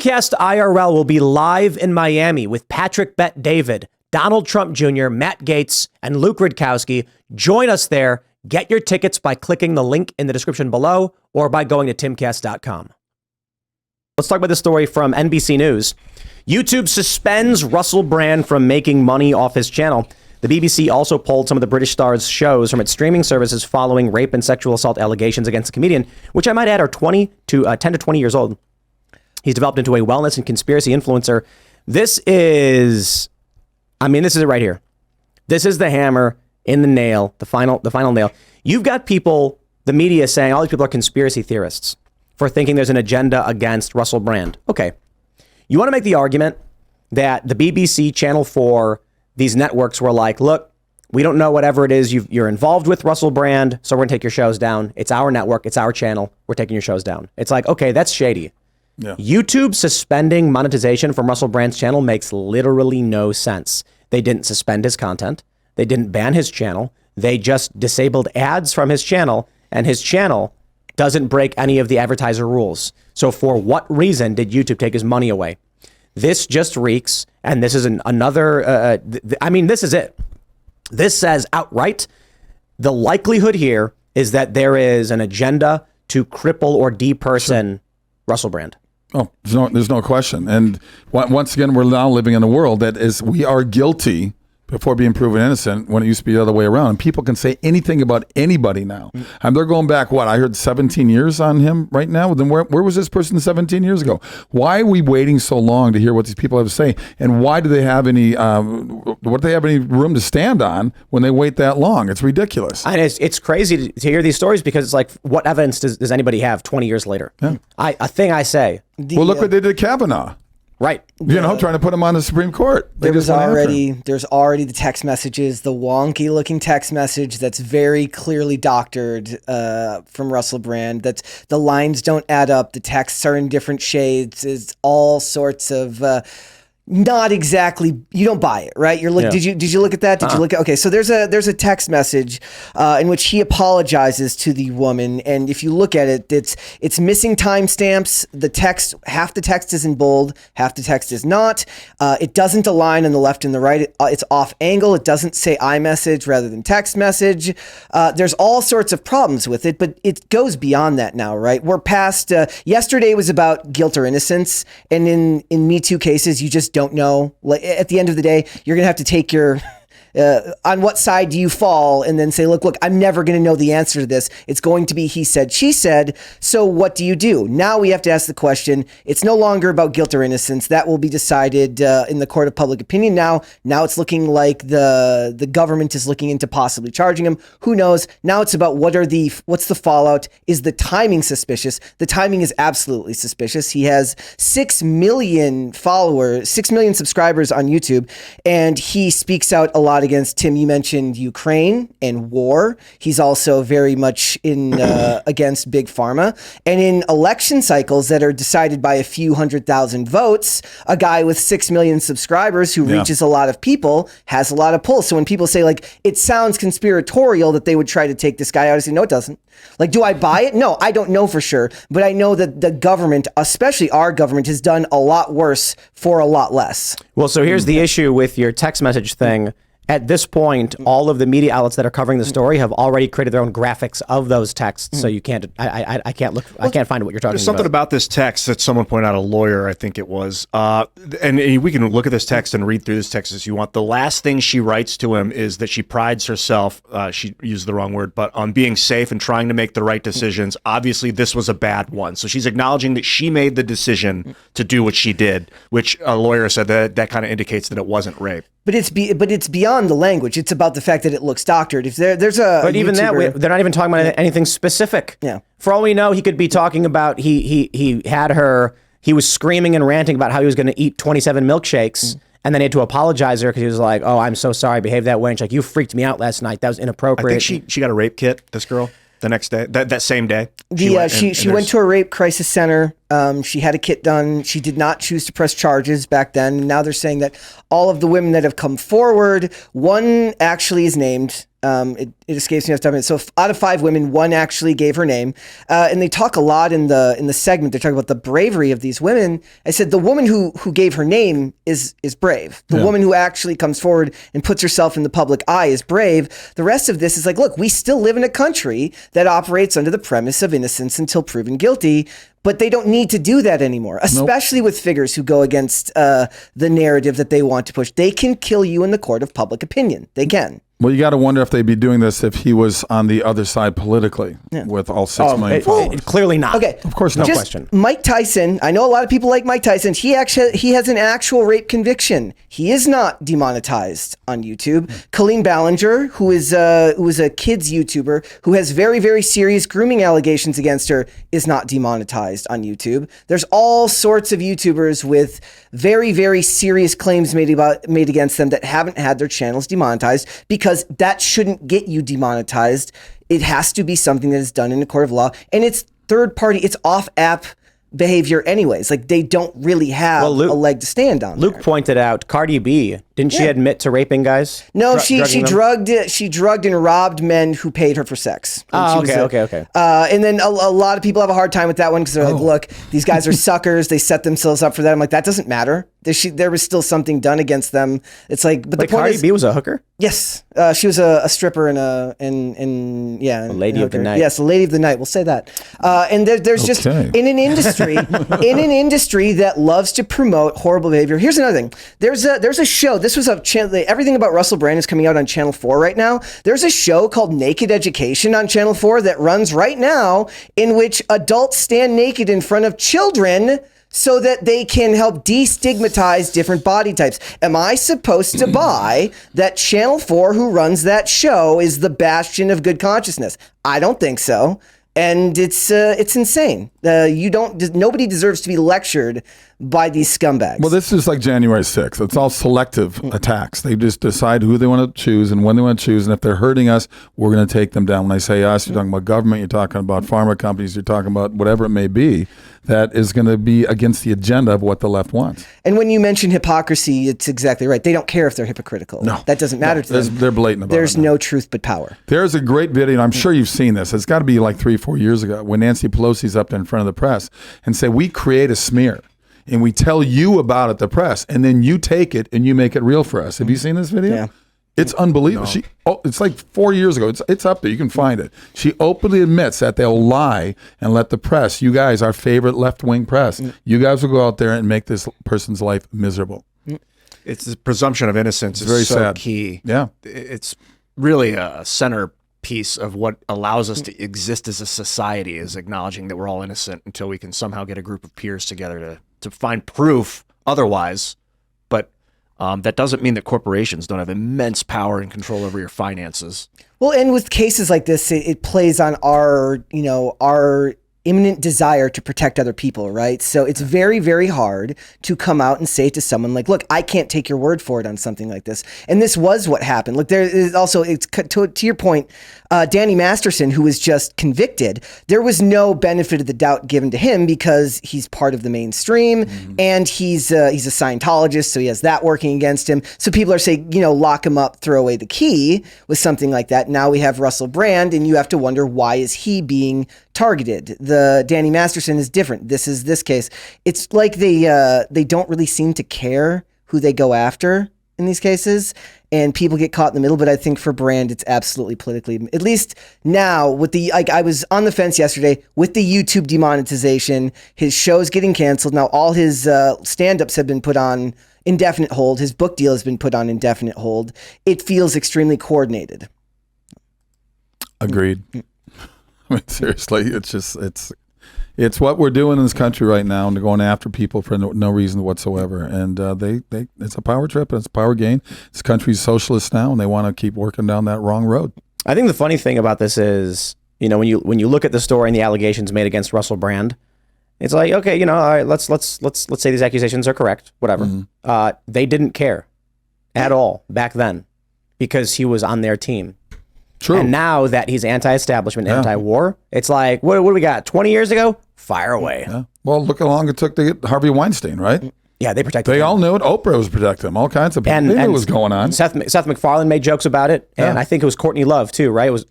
Timcast IRL will be live in Miami with Patrick Bet David, Donald Trump Jr., Matt Gaetz, and Luke Rudkowski. Join us there. Get your tickets by clicking the link in the description below or by going to timcast.com. Let's talk about this story from NBC News. YouTube suspends Russell Brand from making money off his channel. The BBC also pulled some of the British star's shows from its streaming services following rape and sexual assault allegations against the comedian, which I might add are 10 to 20 years old. He's developed into a wellness and conspiracy influencer. This is it right here. This is the hammer in the nail, the final nail. You've got people, the media saying all these people are conspiracy theorists for thinking there's an agenda against Russell Brand. Okay. You want to make the argument that the BBC, Channel 4, these networks were like, look, we don't know whatever it is you're involved with, Russell Brand, so we're going to take your shows down. It's our network. It's our channel. We're taking your shows down. It's like, okay, that's shady. Yeah. YouTube suspending monetization from Russell Brand's channel makes literally no sense. They didn't suspend his content. They didn't ban his channel. They just disabled ads from his channel, and his channel doesn't break any of the advertiser rules. So for what reason did YouTube take his money away? This just reeks, and this is another, this is it. This says outright, the likelihood here is that there is an agenda to cripple or deperson Russell Brand. Oh, there's no question. And once again, we're now living in a world that is, we are guilty before being proven innocent when it used to be the other way around. And people can say anything about anybody now. And they're going back, I heard 17 years on him right now. Then where was this person 17 years ago? Why are we waiting so long to hear what these people have to say? And why do they have any, what do they have any room to stand on when they wait that long? It's ridiculous. And it's crazy to hear these stories because it's like, what evidence does anybody have 20 years later? Yeah. Look what they did to Kavanaugh. Right. Trying to put him on the Supreme Court. There's already the text messages, the wonky looking text message that's very clearly doctored from Russell Brand. That's the lines don't add up. The texts are in different shades. It's all sorts of not exactly, you don't buy it, right? You're like, did you look at that? Did you look at, okay, so there's a text message in which he apologizes to the woman, and if you look at it, it's missing timestamps. The text, half the text is in bold, half the text is not. It doesn't align on the left and the right. It's off angle. It doesn't say iMessage rather than text message. There's all sorts of problems with it, but it goes beyond that now, right? We're past, yesterday was about guilt or innocence, and in Me Too cases, you just don't know. Like, at the end of the day, you're gonna have to take your on what side do you fall, and then say, look, I'm never going to know the answer to this. It's going to be he said, she said. So what do you do? Now we have to ask the question. It's no longer about guilt or innocence. That will be decided in the court of public opinion. Now it's looking like the government is looking into possibly charging him. Who knows? Now it's about what's the fallout? Is the timing suspicious? The timing is absolutely suspicious. He has 6 million followers, 6 million subscribers on YouTube, and he speaks out a lot against, Tim, you mentioned Ukraine and war. He's also very much in against big pharma. And in election cycles that are decided by a few 100,000 votes, a guy with 6 million subscribers who reaches a lot of people has a lot of pull. So when people say, like, it sounds conspiratorial that they would try to take this guy out, I say, no, it doesn't. Like, do I buy it? No, I don't know for sure. But I know that the government, especially our government, has done a lot worse for a lot less. Well, so here's the issue with your text message thing. At this point, all of the media outlets that are covering the story have already created their own graphics of those texts, so you can't. I can't look. I can't find what you're talking about. There's something about this text that someone pointed out, a lawyer, I think it was, and we can look at this text and read through this text as you want. The last thing she writes to him is that she prides herself. She used the wrong word, but on being safe and trying to make the right decisions. Obviously, this was a bad one, so she's acknowledging that she made the decision to do what she did, which a lawyer said that kind of indicates that it wasn't rape. But it's beyond the language. It's about the fact that it looks doctored. If there's a but even YouTuber, that they're not even talking about anything specific. Yeah. For all we know, he could be talking about he had her. He was screaming and ranting about how he was going to eat 27 milkshakes, and then he had to apologize her because he was like, "Oh, I'm so sorry. I behaved that way." And she's like, "You freaked me out last night. That was inappropriate." I think she got a rape kit. This girl. The next day, that same day, she went to a rape crisis center. She had a kit done. She did not choose to press charges back then. Now they're saying that all of the women that have come forward, one actually is named. It escapes me off the top of my head. So out of 5 women, 1 actually gave her name. And they talk a lot in the segment. They're talking about the bravery of these women. I said the woman who gave her name is brave. The woman who actually comes forward and puts herself in the public eye is brave. The rest of this is like, look, we still live in a country that operates under the premise of innocence until proven guilty. But they don't need to do that anymore, especially with figures who go against the narrative that they want to push. They can kill you in the court of public opinion. They can. Well, you got to wonder if they'd be doing this if he was on the other side politically with all 6 million followers. Clearly not. Okay, of course, no question. Mike Tyson. I know a lot of people like Mike Tyson. He has an actual rape conviction. He is not demonetized on YouTube. Colleen Ballinger, who is a kids YouTuber who has very, very serious grooming allegations against her, is not demonetized on YouTube. There's all sorts of YouTubers with very, very serious claims made against them that haven't had their channels demonetized, because that shouldn't get you demonetized. It has to be something that is done in a court of law, and it's third party, it's off app behavior anyways. Like, they don't really have a leg to stand on. Luke pointed out Cardi B. Didn't she admit to raping guys? No, she drugged and robbed men who paid her for sex. Okay. And then a lot of people have a hard time with that one because they're like, look, these guys are suckers. They set themselves up for that. I'm like, that doesn't matter. There was still something done against them. It's like, but the point Cardi is, B was a hooker? Yes, she was a stripper and a lady of the night. Yes, a lady of the night. We'll say that. And there's just in an industry that loves to promote horrible behavior. Here's another thing. There's a show. This was everything about Russell Brand is coming out on Channel 4 right now. There's a show called Naked Education on Channel 4 that runs right now, in which adults stand naked in front of children so that they can help destigmatize different body types. Am I supposed to buy that Channel 4, who runs that show, is the bastion of good consciousness? I don't think so. And it's insane. Nobody deserves to be lectured by these scumbags. Well, this is like January 6th. It's all selective attacks. They just decide who they want to choose and when they want to choose. And if they're hurting us, we're going to take them down. When I say us, you're talking about government, you're talking about pharma companies, you're talking about whatever it may be that is going to be against the agenda of what the left wants. And when you mention hypocrisy, it's exactly right. They don't care if they're hypocritical. No. That doesn't matter to them. They're blatant about it. There's no truth but power. There's a great video, and I'm sure you've seen this. It's got to be like 3-4 years ago when Nancy Pelosi's up in front of the press and say, we create a smear. And we tell you about it, the press, and then you take it and you make it real for us. Have you seen this video? Yeah. It's unbelievable. No. It's like 4 years ago. It's up there. You can find it. She openly admits that they'll lie and let the press, you guys, our favorite left-wing press, you guys will go out there and make this person's life miserable. It's the presumption of innocence is very so sad. Key. Yeah. It's really a centerpiece of what allows us to exist as a society, is acknowledging that we're all innocent until we can somehow get a group of peers together to find proof otherwise. But that doesn't mean that corporations don't have immense power and control over your finances. Well, and with cases like this, it plays on our imminent desire to protect other people, right? So it's very, very hard to come out and say to someone like, look, I can't take your word for it on something like this. And this was what happened. Look, there is also, it's to your point, Danny Masterson, who was just convicted, there was no benefit of the doubt given to him because he's part of the mainstream and he's a Scientologist, so he has that working against him. So people are saying, lock him up, throw away the key with something like that. Now we have Russell Brand, and you have to wonder, why is he being targeted? The Danny Masterson is different. This is this case. It's like they don't really seem to care who they go after in these cases, and people get caught in the middle. But I think for Brand, it's absolutely politically, at least now with I was on the fence yesterday with the YouTube demonetization. His show's getting canceled. Now all his stand-ups have been put on indefinite hold. His book deal has been put on indefinite hold. It feels extremely coordinated. Agreed. I mean, seriously, it's what we're doing in this country right now, and they're going after people for no reason whatsoever. And it's a power trip, and it's a power gain. This country's socialist now, and they want to keep working down that wrong road. I think the funny thing about this is, when you look at the story and the allegations made against Russell Brand, it's like, okay, all right, let's say these accusations are correct, whatever. They didn't care at all back then because he was on their team. True. And now that he's anti-establishment, anti-war, it's like, what do we got? 20 years ago? Fire away. Yeah. Well, look how long it took to get Harvey Weinstein, right? Yeah, they protected They him. all knew it. Oprah was protecting him. All kinds of people. They knew what was going on. Seth MacFarlane made jokes about it, and I think it was Courtney Love too, right? It was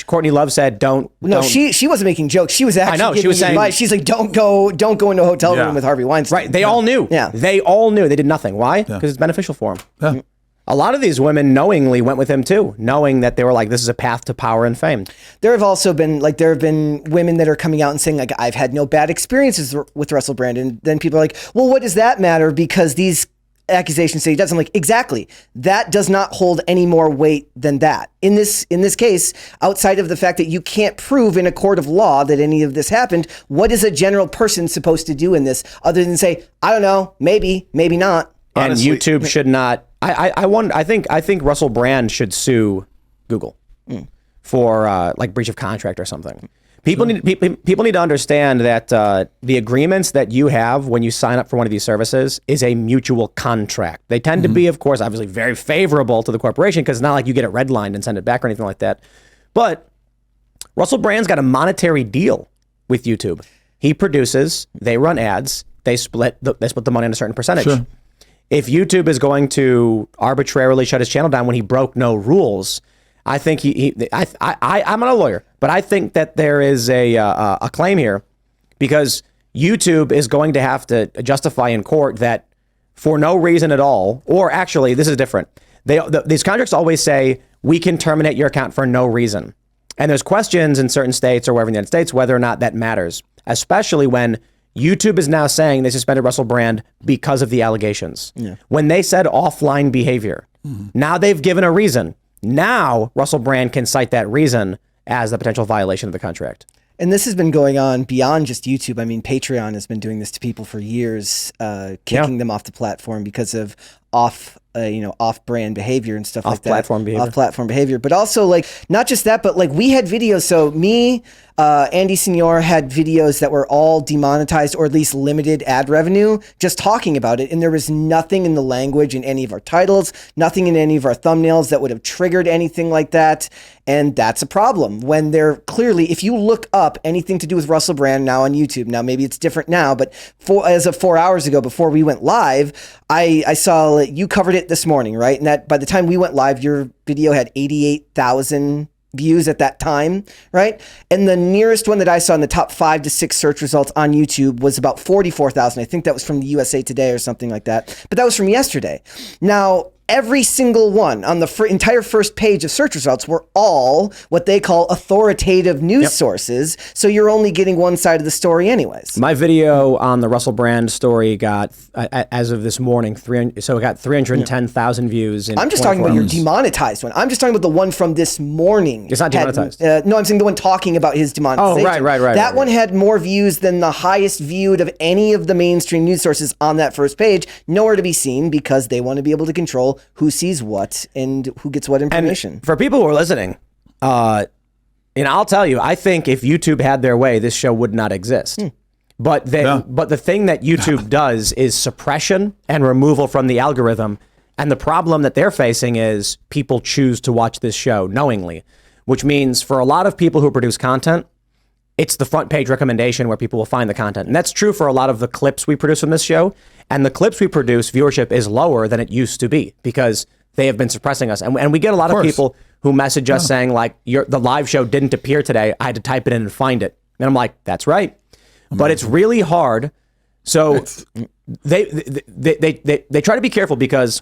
Courtney Love said, "Don't." No, she wasn't making jokes. She was actually. I know, she giving was saying- advice. She's like, "Don't go into a hotel room Yeah. with Harvey Weinstein." Right? They all knew. Yeah. They all knew. They did nothing. Why? Because it's beneficial for them. Yeah. A lot of these women knowingly went with him too, knowing that they were like, "This is a path to power and fame." There have also been women that are coming out and saying like, "I've had no bad experiences with Russell Brand," and then people are like, "Well, what does that matter? Because these accusations say he does." I'm like, exactly. That does not hold any more weight than that. In this case, outside of the fact that you can't prove in a court of law that any of this happened, what is a general person supposed to do in this other than say, "I don't know, maybe not." And Honestly- YouTube should not. I think Russell Brand should sue Google for like breach of contract or something. People need to understand that the agreements that you have when you sign up for one of these services is a mutual contract. They tend to be, of course, obviously very favorable to the corporation because it's not like you get it redlined and send it back or anything like that. But Russell Brand's got a monetary deal with YouTube. He produces, they run ads, they split the money in a certain percentage. Sure. If YouTube is going to arbitrarily shut his channel down when he broke no rules, I think I'm not a lawyer, but I think that there is a claim here because YouTube is going to have to justify in court that for no reason at all, or actually, this is different. These contracts always say we can terminate your account for no reason. And there's questions in certain states or wherever in the United States whether or not that matters, especially when YouTube is now saying they suspended Russell Brand because of the allegations. Yeah. When they said offline behavior, now they've given a reason. Now Russell Brand can cite that reason as the potential violation of the contract. And this has been going on beyond just YouTube. I mean, Patreon has been doing this to people for years, kicking them off the platform because of off-brand behavior and stuff like that. Off-platform behavior. But also, like, not just that, but like we had videos. So me, Andy Senior had videos that were all demonetized or at least limited ad revenue, just talking about it. And there was nothing in the language in any of our titles, nothing in any of our thumbnails that would have triggered anything like that. And that's a problem when they're clearly, if you look up anything to do with Russell Brand now on YouTube, now maybe it's different now, but as of 4 hours ago, before we went live, I saw you covered it this morning, right? And that by the time we went live, your video had 88,000 views at that time, right? And the nearest one that I saw in the top 5 to 6 search results on YouTube was about 44,000. I think that was from the USA Today or something like that. But that was from yesterday. Now, every single one on the entire first page of search results were all what they call authoritative news sources. So you're only getting one side of the story anyways. My video on the Russell Brand story got, as of this morning, it got 310,000 views. In I'm just talking about your demonetized one. I'm just talking about the one from this morning. It's not demonetized. No, I'm saying the one talking about his demonetization. Oh, right. That one had more views than the highest viewed of any of the mainstream news sources on that first page. Nowhere to be seen because they want to be able to control who sees what and who gets what information. And for people who are listening, and I'll tell you, I think if YouTube had their way, this show would not exist. But the thing that YouTube does is suppression and removal from the algorithm. And the problem that they're facing is people choose to watch this show knowingly, which means for a lot of people who produce content, it's the front page recommendation where people will find the content. And that's true for a lot of the clips we produce from this show. And the clips we produce, viewership is lower than it used to be because they have been suppressing us. And we get a lot of people who message us saying like, the live show didn't appear today. I had to type it in and find it. And I'm like, that's right. But it's really hard. So they try to be careful because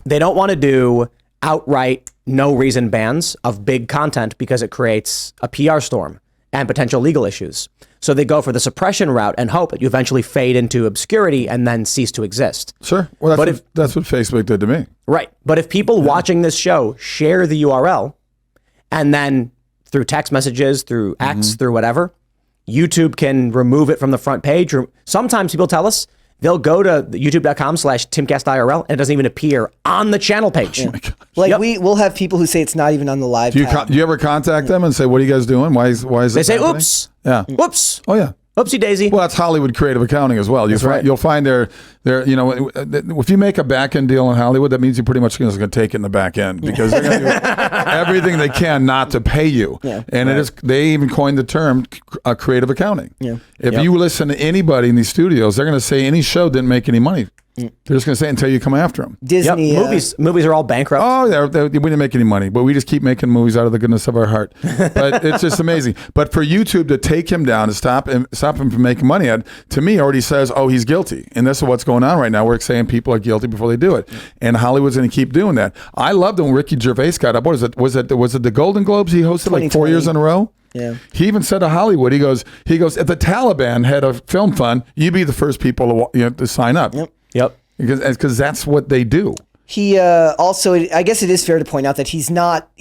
they don't want to do outright no reason bans of big content because it creates a PR storm and potential legal issues. So they go for the suppression route and hope that you eventually fade into obscurity and then cease to exist. Sure. Well, that's what Facebook did to me. Right. But if people watching this show share the URL and then through text messages, through X, through whatever, YouTube can remove it from the front page. Or sometimes people tell us they'll go to youtube.com/TimcastIRL and it doesn't even appear on the channel page. We'll have people who say it's not even on the live Do tab. you ever contact them and say, what are you guys doing? Why is They this say, happening? oops. Yeah. Whoops. Oh, yeah. Oopsie daisy. Well, that's Hollywood creative accounting as well. You'll find their if you make a back end deal in Hollywood, that means you're pretty much going to take it in the back end because they're going to do everything they can not to pay you. Yeah. And it is, they even coined the term creative accounting. Yeah. If you listen to anybody in these studios, they're going to say any show didn't make any money. They're just going to say it until you come after them. Disney movies are all bankrupt. Oh, we didn't make any money, but we just keep making movies out of the goodness of our heart. But it's just amazing. But for YouTube to take him down, to stop him from making money, to me already says, oh, he's guilty. And this is what's going on right now. We're saying people are guilty before they do it, and Hollywood's going to keep doing that. I loved when Ricky Gervais got up. What is it? Was it the Golden Globes he hosted like 4 years in a row? Yeah. He even said to Hollywood, he goes, if the Taliban had a film fund, you'd be the first people to sign up. Yep. Because that's what they do. He also, I guess it is fair to point out that he's not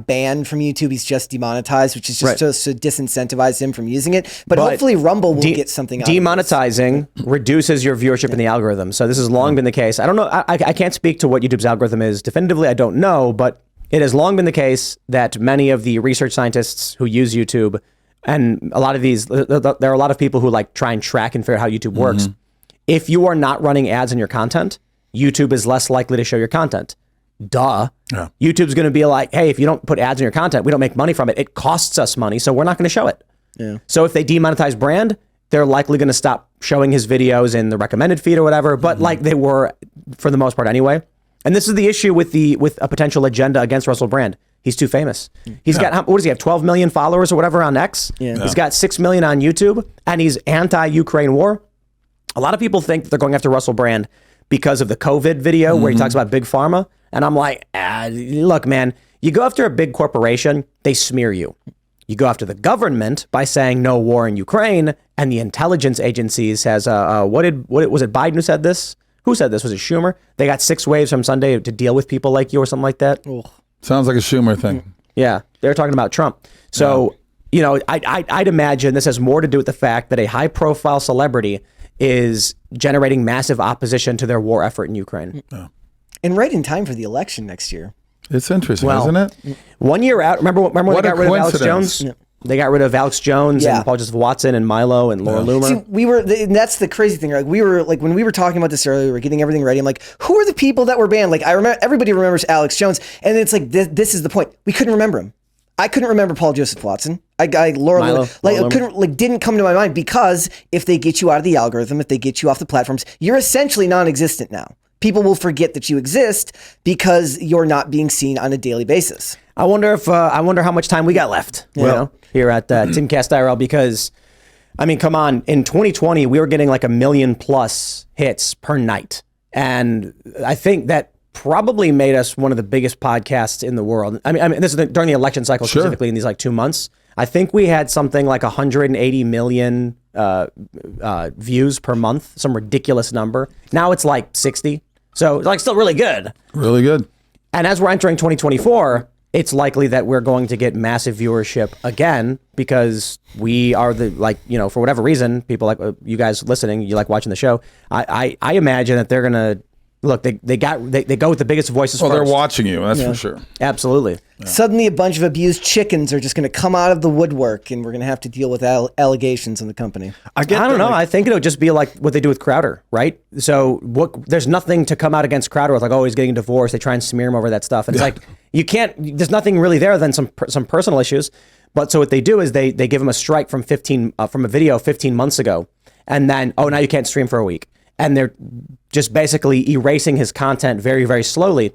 banned from YouTube. He's just demonetized, which is just to disincentivize him from using it. But hopefully Rumble will get something out of demonetizing reduces your viewership in the algorithm. So this has long been the case. I don't know. I can't speak to what YouTube's algorithm is definitively. I don't know, but it has long been the case that many of the research scientists who use YouTube, and a lot of these, there are a lot of people who like try and track and figure out how YouTube works. If you are not running ads in your content, YouTube is less likely to show your content. Duh. Yeah. YouTube's going to be like, hey, if you don't put ads in your content, we don't make money from it. It costs us money, so we're not going to show it. Yeah. So if they demonetize brand, they're likely going to stop showing his videos in the recommended feed or whatever, but like they were for the most part anyway. And this is the issue with a potential agenda against Russell Brand. He's too famous. He's got, what does he have, 12 million followers or whatever on X? Yeah. He's got 6 million on YouTube, and he's anti-Ukraine war. A lot of people think that they're going after Russell Brand because of the COVID video where he talks about big pharma. And I'm like, look, man, you go after a big corporation, they smear you. You go after the government by saying no war in Ukraine, and the intelligence agency says, what was it Biden who said this? Who said this? Was it Schumer? They got 6 waves from Sunday to deal with people like you or something like that. Ugh. Sounds like a Schumer thing. Yeah, they're talking about Trump. So, I'd imagine this has more to do with the fact that a high-profile celebrity is generating massive opposition to their war effort in Ukraine. Yeah. And right in time for the election next year. It's interesting, isn't it? 1 year out, remember when they got rid of Alex Jones? Yeah. They got rid of Alex Jones and Paul Joseph Watson and Milo and Laura Loomer. See, and that's the crazy thing. Like when we were talking about this earlier, we were getting everything ready. I'm like, who are the people that were banned? Like I remember, everybody remembers Alex Jones, and it's like this is the point. We couldn't remember him. I couldn't remember Paul Joseph Watson. Laura Loomer, didn't come to my mind because if they get you out of the algorithm, if they get you off the platforms, you're essentially non-existent now. People will forget that you exist because you're not being seen on a daily basis. I wonder how much time we got left. You know, here at Timcast IRL, because I mean, come on, in 2020 we were getting like 1 million plus hits per night, and I think that probably made us one of the biggest podcasts in the world. I mean, this is during the election cycle specifically in these like 2 months. I think we had something like 180 million views per month, some ridiculous number. Now it's like 60. So it's like still really good. Really good. And as we're entering 2024, it's likely that we're going to get massive viewership again because we are for whatever reason, people like you guys listening, you like watching the show. I imagine that they're going to look, they go with the biggest voices first. They're watching you, that's for sure. Absolutely. Yeah. Suddenly a bunch of abused chickens are just going to come out of the woodwork, and we're going to have to deal with allegations in the company. I don't know. I think it'll just be like what they do with Crowder, right? So there's nothing to come out against Crowder with, like, oh, he's getting divorced. They try and smear him over that stuff. And it's like, you can't, there's nothing really there than some personal issues. But so what they do is they give him a strike from a video 15 months ago. And then, now you can't stream for a week. And they're just basically erasing his content very, very slowly.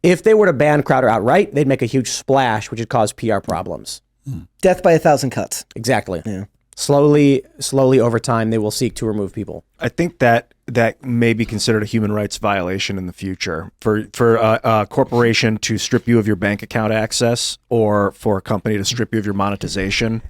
If they were to ban Crowder outright, they'd make a huge splash, which would cause PR problems. Death by 1,000 cuts. Exactly. Yeah. Slowly over time, they will seek to remove people. I think that may be considered a human rights violation in the future for a corporation to strip you of your bank account access, or for a company to strip you of your monetization.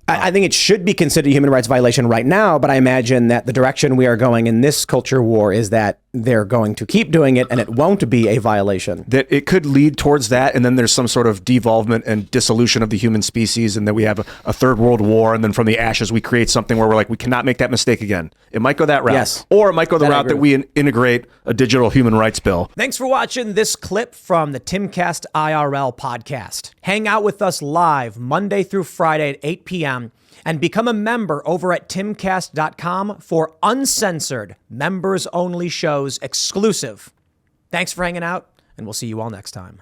I think it should be considered a human rights violation right now, but I imagine that the direction we are going in this culture war is that they're going to keep doing it, and it won't be a violation. That it could lead towards that, and then there's some sort of devolvement and dissolution of the human species, and that we have a third world war, and then from the ashes we create something where we're like, we cannot make that mistake again. It might go that route. Yes. Or it might go the route that we integrate a digital human rights bill. Thanks for watching this clip from the Timcast IRL podcast. Hang out with us live Monday through Friday at 8 p.m. And become a member over at timcast.com for uncensored, members-only shows exclusive. Thanks for hanging out, and we'll see you all next time.